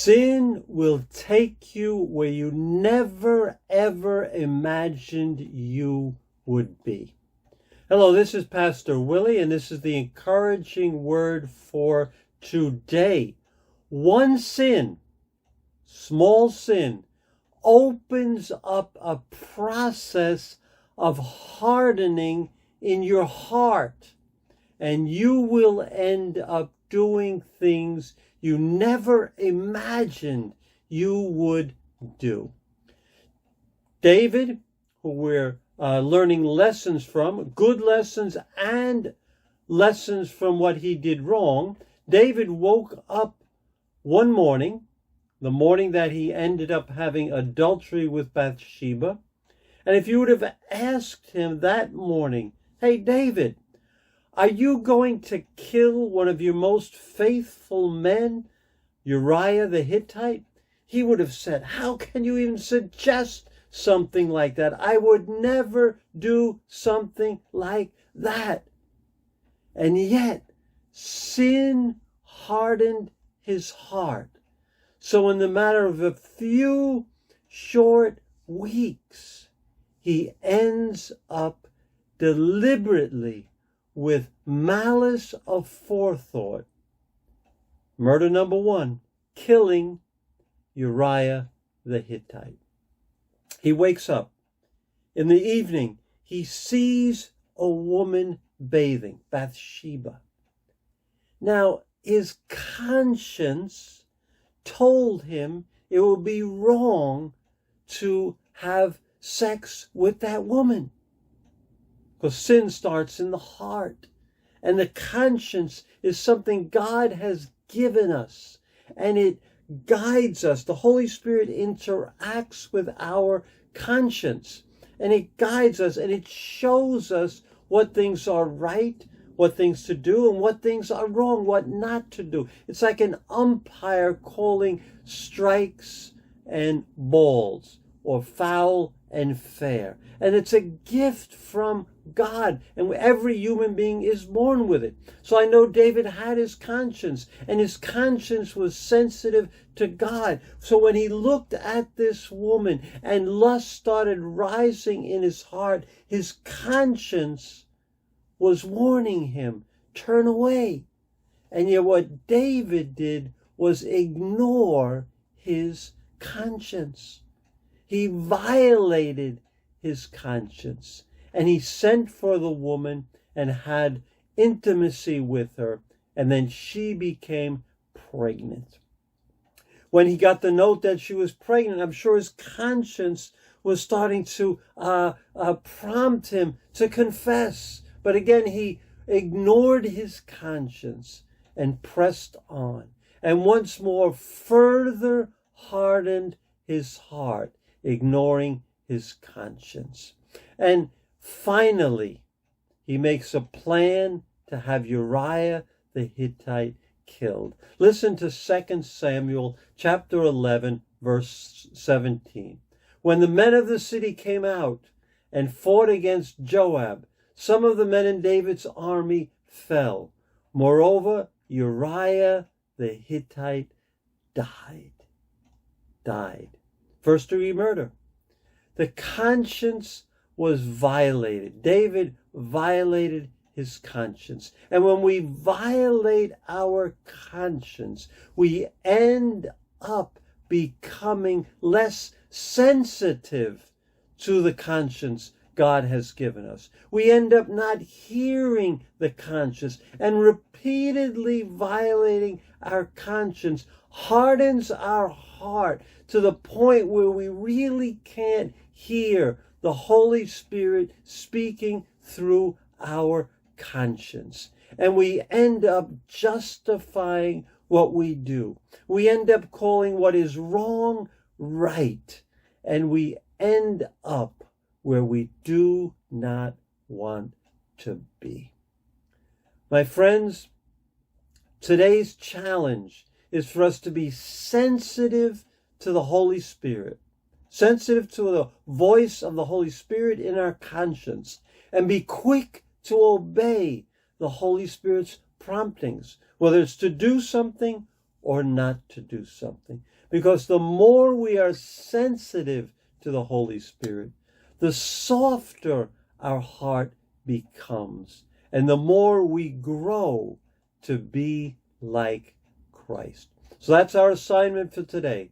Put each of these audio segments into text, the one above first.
Sin will take you where you never, ever imagined you would be. Hello, this is Pastor Willie, and this is the encouraging word for today. One sin, small sin, opens up a process of hardening in your heart, and you will end up doing things you never imagined you would do. David, who we're learning lessons from, good lessons and lessons from what he did wrong, David woke up one morning, the morning that he ended up having adultery with Bathsheba, and if you would have asked him that morning, "Hey, David, are you going to kill one of your most faithful men, Uriah the Hittite?" He would have said, "How can you even suggest something like that? I would never do something like that." And yet, sin hardened his heart. So in the matter of a few short weeks, he ends up deliberately, with malice of forethought, murder number one, killing Uriah the Hittite. He wakes up. In the evening, he sees a woman bathing, Bathsheba. Now, his conscience told him it would be wrong to have sex with that woman. Because sin starts in the heart. And the conscience is something God has given us. And it guides us. The Holy Spirit interacts with our conscience. And it guides us and it shows us what things are right, what things to do, and what things are wrong, what not to do. It's like an umpire calling strikes and balls, or foul and fair. And it's a gift from God, and every human being is born with it. So I know David had his conscience, and his conscience was sensitive to God. So when he looked at this woman and lust started rising in his heart, his conscience was warning him, turn away. And yet what David did was ignore his conscience. He violated his conscience, and he sent for the woman and had intimacy with her, and then she became pregnant. When he got the note that she was pregnant, I'm sure his conscience was starting to prompt him to confess. But again, he ignored his conscience and pressed on, and once more further hardened his heart, ignoring his conscience. And finally, he makes a plan to have Uriah the Hittite killed. Listen to 2 Samuel chapter 11, verse 17. When the men of the city came out and fought against Joab, some of the men in David's army fell. Moreover, Uriah the Hittite died. First-degree murder. The conscience was violated. David violated his conscience. And when we violate our conscience, we end up becoming less sensitive to the conscience God has given us. We end up not hearing the conscience, and repeatedly violating our conscience hardens our heart to the point where we really can't hear the Holy Spirit speaking through our conscience. And we end up justifying what we do. We end up calling what is wrong right. And we end up where we do not want to be. My friends, today's challenge is for us to be sensitive to the Holy Spirit, sensitive to the voice of the Holy Spirit in our conscience, and be quick to obey the Holy Spirit's promptings, whether it's to do something or not to do something. Because the more we are sensitive to the Holy Spirit, the softer our heart becomes, and the more we grow to be like Christ. So that's our assignment for today,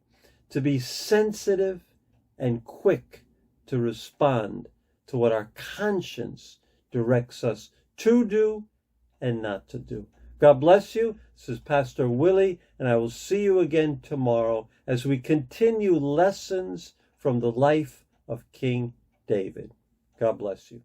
to be sensitive and quick to respond to what our conscience directs us to do and not to do. God bless you. This is Pastor Willie, and I will see you again tomorrow as we continue lessons from the life of King David. God bless you.